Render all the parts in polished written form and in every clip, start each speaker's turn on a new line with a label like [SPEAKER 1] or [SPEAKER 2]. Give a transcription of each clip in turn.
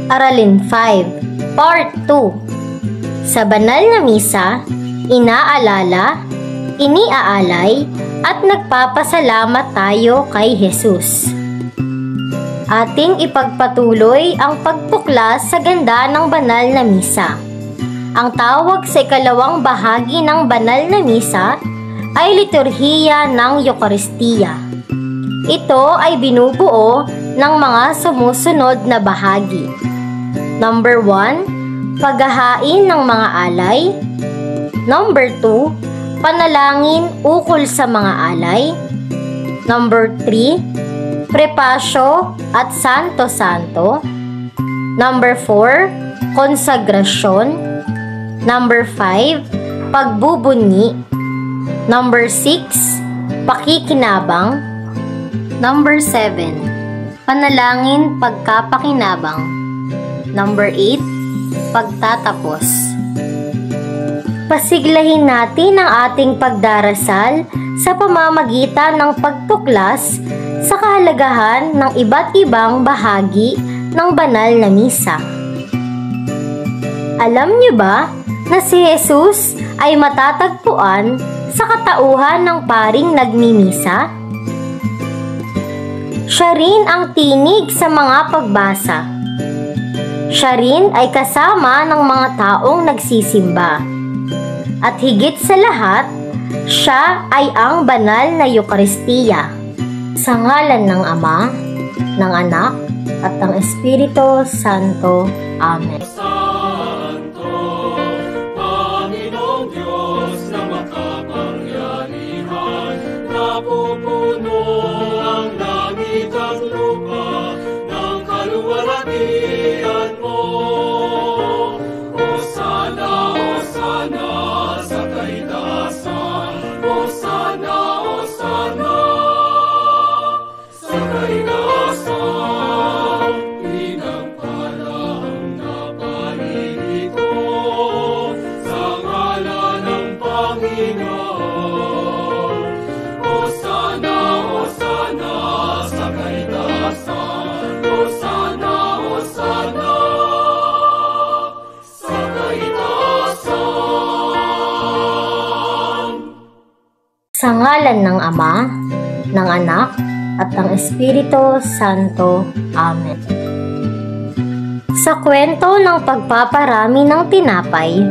[SPEAKER 1] Aralin 5, Part 2. Sa banal na misa, inaalala, iniaalay, at nagpapasalamat tayo kay Jesus. Ating ipagpatuloy ang pagtuklas sa ganda ng banal na misa. Ang tawag sa ikalawang bahagi ng banal na misa ay liturhiya ng Eucharistia. Ito ay binubuo ng mga sumusunod na bahagi. Number 1, paghahain ng mga alay. Number 2, panalangin ukol sa mga alay. Number 3, prepasyo at santo-santo. Number 4, konsagrasyon. Number 5, pagbubunyi. Number 6, pakikinabang. Number 7, panalangin pagkapakinabang. Number 8, pagtatapos. Pasiglahin natin ang ating pagdarasal sa pamamagitan ng pagtuklas sa kahalagahan ng iba't ibang bahagi ng banal na misa. Alam niyo ba na si Jesus ay matatagpuan sa katauhan ng paring nagmimisa? Siya rin ang tinig sa mga pagbasa. Siya rin ay kasama ng mga taong nagsisimba. At higit sa lahat, siya ay ang banal na Eucharistia. Sa ngalan ng Ama, ng Anak, at ng Espiritu Santo. Amen.
[SPEAKER 2] Santo, Panginoong Diyos na makapangyarihan, napupuno ang langit at lupa ng kaluwalhatian mo. Hosana, Hosana sa kaitaasan. Hosana, Hosana sa kaitaasan. Pinagpala ang naparirito sa ngalan ng Panginoon. Hosana, Hosana sa kaitaasan. Hosana, Hosana sa kaitaasan.
[SPEAKER 1] Sa ngalan ng Ama, ng Anak, at ng Espiritu Santo. Amen. Sa kwento ng pagpaparami ng tinapay,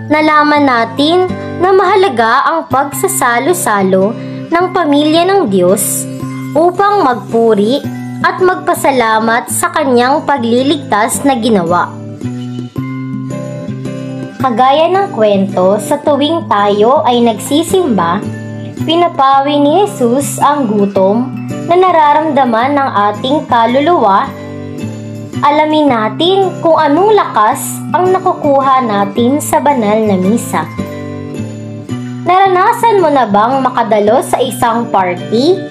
[SPEAKER 1] nalaman natin na mahalaga ang pagsasalo-salo ng pamilya ng Diyos upang magpuri at magpasalamat sa kanyang pagliligtas na ginawa. Kagaya ng kwento, sa tuwing tayo ay nagsisimba, pinapawi ni Jesus ang gutom na nararamdaman ng ating kaluluwa. Alamin natin kung anong lakas ang nakukuha natin sa banal na misa. Naranasan mo na bang makadalo sa isang party?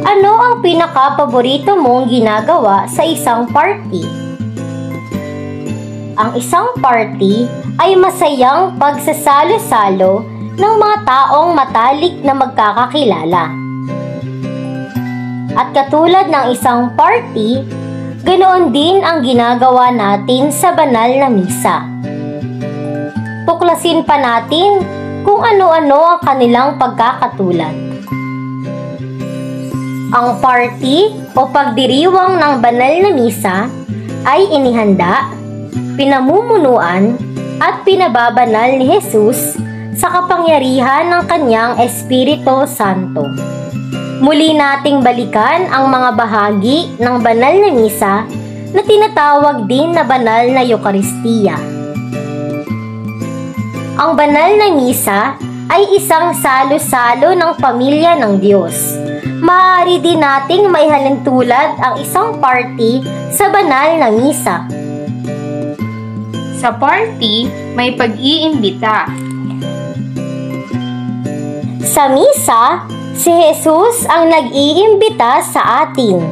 [SPEAKER 1] Ano ang pinaka-paborito mong ginagawa sa isang party? Ang isang party ay masayang pagsasalo-salo ng mga taong matalik na magkakakilala. At katulad ng isang party, ganoon din ang ginagawa natin sa banal na misa. Tuklasin pa natin kung ano-ano ang kanilang pagkakatulad. Ang party o pagdiriwang ng banal na misa ay inihanda, pinamumunuan, at pinababanal ni Jesus sa kapangyarihan ng kanyang Espiritu Santo. Muli nating balikan ang mga bahagi ng banal na misa na tinatawag din na banal na Eucharistia. Ang banal na misa ay isang salo-salo ng pamilya ng Diyos. Maaari din nating maihalintulad ang isang party sa banal na misa.
[SPEAKER 3] Sa party, may pag-iimbita.
[SPEAKER 1] Sa misa, si Jesus ang nag-iimbita sa atin.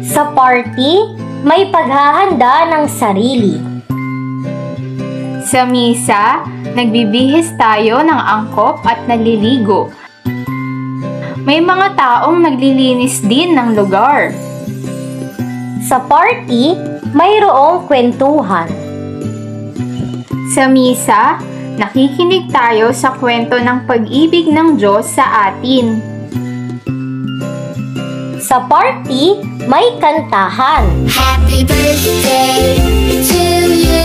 [SPEAKER 1] Sa party, may paghahanda ng sarili.
[SPEAKER 3] Sa misa, nagbibihis tayo ng angkop at naliligo. may mga taong naglilinis din ng lugar.
[SPEAKER 1] Sa party, mayroong kwentuhan.
[SPEAKER 3] Sa misa, nakikinig tayo sa kwento ng pag-ibig ng Diyos sa atin.
[SPEAKER 1] Sa party, may kantahan.
[SPEAKER 4] Happy birthday to you.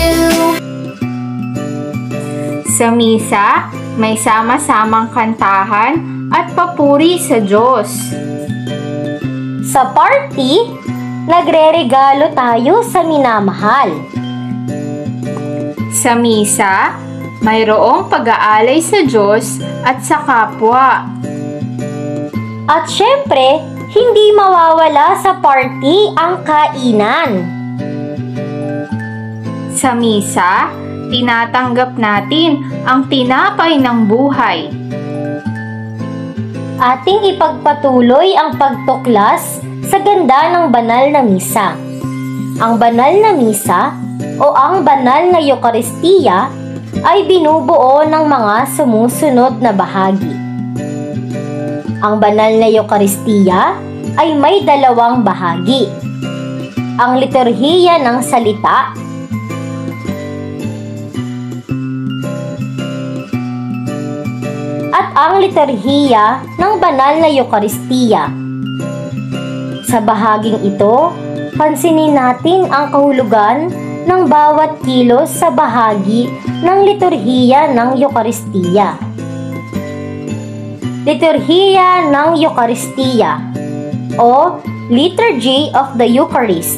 [SPEAKER 3] Sa misa, may sama-samang kantahan at papuri sa Diyos.
[SPEAKER 1] Sa party, nagre-regalo tayo sa minamahal.
[SPEAKER 3] Sa misa, mayroong pag-aalay sa Diyos at sa kapwa.
[SPEAKER 1] At syempre, hindi mawawala sa party ang kainan.
[SPEAKER 3] Sa misa, tinatanggap natin ang tinapay ng buhay.
[SPEAKER 1] Ating ipagpatuloy ang pagtuklas sa ganda ng banal na misa. Ang banal na misa o ang banal na Eucharistia ay binubuo ng mga sumusunod na bahagi. Ang banal na Eucharistia ay may dalawang bahagi. Ang liturhiya ng salita at ang liturhiya ng banal na Eucharistia. Sa bahaging ito, pansinin natin ang kahulugan ng bawat kilos sa bahagi ng liturhiya ng Eucharistia. Liturhiya ng Eucharistia o Liturgy of the Eucharist.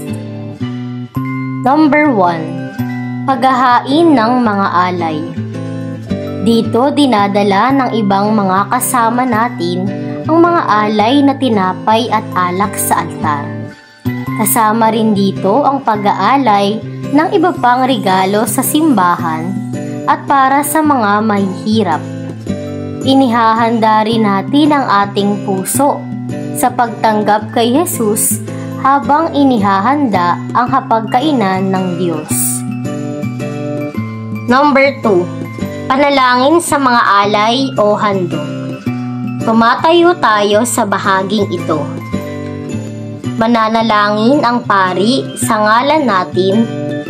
[SPEAKER 1] Number 1. Paghahain ng mga alay. Dito dinadala ng ibang mga kasama natin ang mga alay na tinapay at alak sa altar. Kasama rin dito ang pag-aalay ng iba pang regalo sa simbahan at para sa mga mahihirap. Inihahanda rin natin ang ating puso sa pagtanggap kay Jesus habang inihahanda ang hapagkainan ng Diyos. Number 2. Panalangin sa mga alay o handog. Tumatayo tayo sa bahaging ito. Mananalangin ang pari sa ngalan natin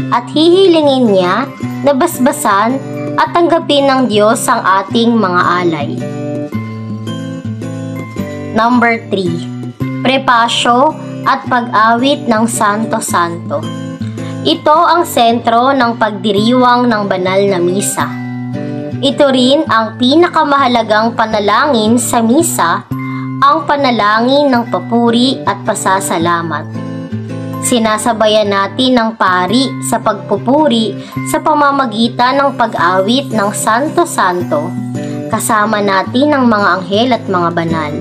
[SPEAKER 1] at hihilingin niya na basbasan at tanggapin ng Diyos ang ating mga alay. Number 3. Prepasyo at pag-awit ng Santo-Santo. Ito ang sentro ng pagdiriwang ng banal na misa. Ito rin ang pinakamahalagang panalangin sa misa, ang panalangin ng papuri at pasasalamat. Sinasabayan natin ng pari sa pagpupuri sa pamamagitan ng pag-awit ng Santo-Santo, kasama natin ang mga anghel at mga banal.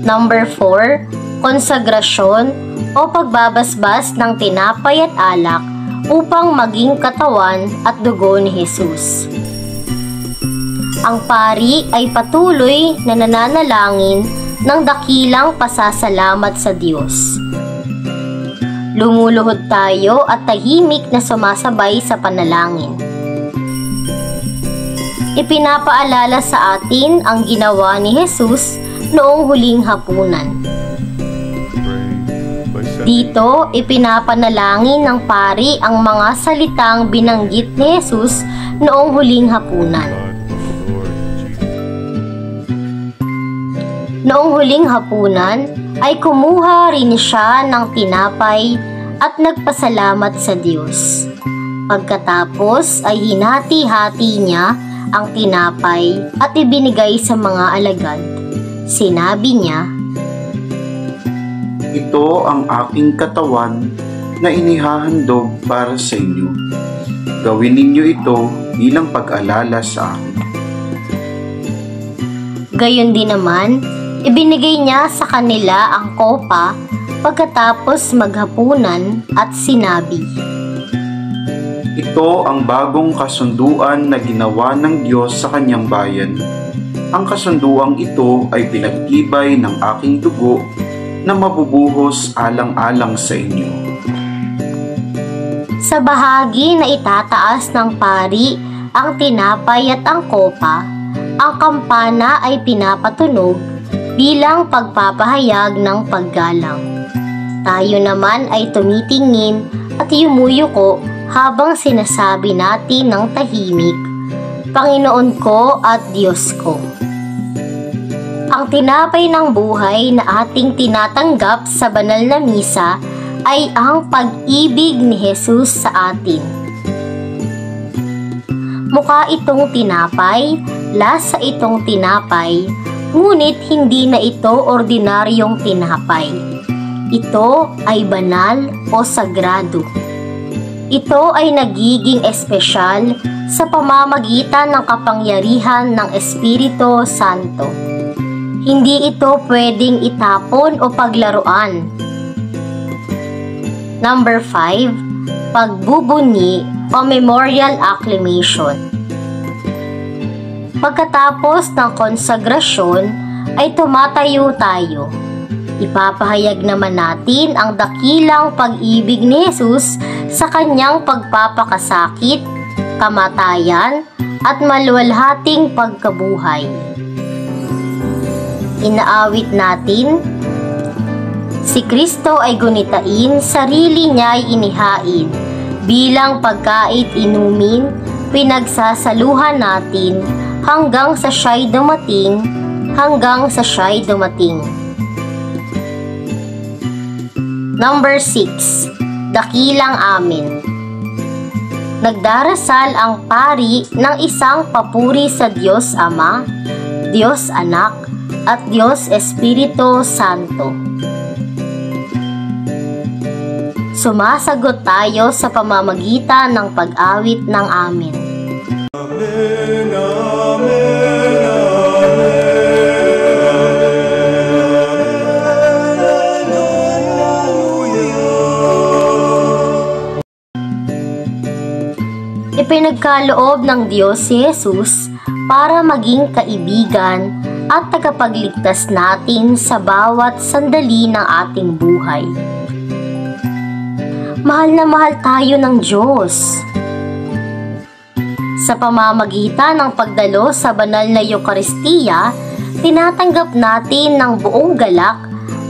[SPEAKER 1] Number 4. Konsagrasyon o pagbabasbas ng tinapay at alak upang maging katawan at dugo ni Jesus. Ang pari ay patuloy na nananalangin ng dakilang pasasalamat sa Diyos. Lumuluhod tayo at tahimik na sumasabay sa panalangin. Ipinapaalala sa atin ang ginawa ni Jesus noong huling hapunan. Dito, ipinapanalangin ng pari ang mga salitang binanggit ni Jesus noong huling hapunan. Noong huling hapunan, ay kumuha rin siya ng tinapay at nagpasalamat sa Diyos. Pagkatapos ay hinati-hati niya ang tinapay at ibinigay sa mga alagad. Sinabi niya,
[SPEAKER 5] "Ito ang aking katawan na inihahandog para sa inyo. Gawin ninyo ito bilang pag-alala sa akin."
[SPEAKER 1] Gayon din naman, ibinigay niya sa kanila ang kopa pagkatapos maghapunan at sinabi,
[SPEAKER 5] "Ito ang bagong kasunduan na ginawa ng Diyos sa kanyang bayan. Ang kasunduang ito ay pinagtibay ng aking dugo na mabubuhos alang-alang sa inyo."
[SPEAKER 1] Sa bahagi na itataas ng pari ang tinapay at ang kopa, ang kampana ay pinapatunog bilang pagpapahayag ng paggalang. Tayo naman ay tumitingin at yumuyuko habang sinasabi natin ng tahimik, Panginoon ko at Diyos ko. Ang tinapay ng buhay na ating tinatanggap sa banal na misa ay ang pag-ibig ni Jesus sa atin. Mukha itong tinapay, lasa itong tinapay, ngunit hindi na ito ordinaryong tinapay. Ito ay banal o sagrado. Ito ay nagiging espesyal sa pamamagitan ng kapangyarihan ng Espiritu Santo. Hindi ito pwedeng itapon o paglaruan. Number 5, pagbubunyi o memorial acclamation. Pagkatapos ng konsagrasyon ay tumatayo tayo. Ipapahayag naman natin ang dakilang pag-ibig ni Jesus sa kanyang pagpapakasakit, kamatayan, at maluwalhating pagkabuhay. Inaawit natin, si Kristo ay gunitain, sarili niya'y inihain, bilang pagkait inumin, pinagsasaluhan natin, hanggang sa siya'y dumating, Number 6, dakilang amen. Nagdarasal ang pari ng isang papuri sa Diyos Ama, Diyos Anak, at Diyos Espiritu Santo. Sumasagot tayo sa pamamagitan ng pag-awit ng amen.
[SPEAKER 2] Amen, amen,
[SPEAKER 1] Ipinagkaloob ng Diyos si Jesus para maging kaibigan at tagapagligtas natin sa bawat sandali ng ating buhay. Mahal na mahal tayo ng Diyos. Sa pamamagitan ng pagdalo sa banal na Eucharistia, tinatanggap natin ng buong galak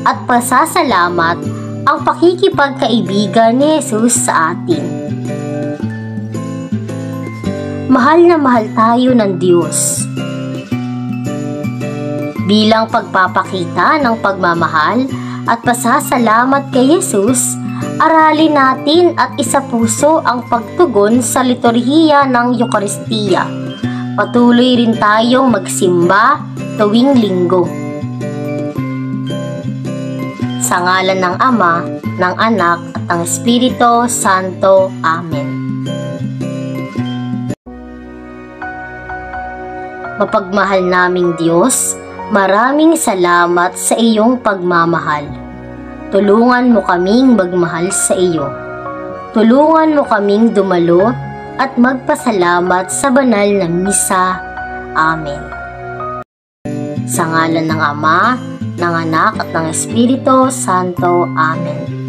[SPEAKER 1] at pasasalamat ang pakikipagkaibigan ni Jesus sa atin. Mahal na mahal tayo ng Diyos. Bilang pagpapakita ng pagmamahal at pasasalamat kay Jesus, aralin natin at isapuso ang pagtugon sa liturhiya ng Eucharistia. Patuloy rin tayong magsimba tuwing linggo. Sa ngalan ng Ama, ng Anak, at ng Espiritu Santo. Amen. Mapagmahal naming Diyos, maraming salamat sa iyong pagmamahal. Tulungan mo kaming magmahal sa iyo. Tulungan mo kaming dumalo at magpasalamat sa banal na misa. Amen. Sa ngalan ng Ama, ng Anak, at ng Espiritu Santo. Amen.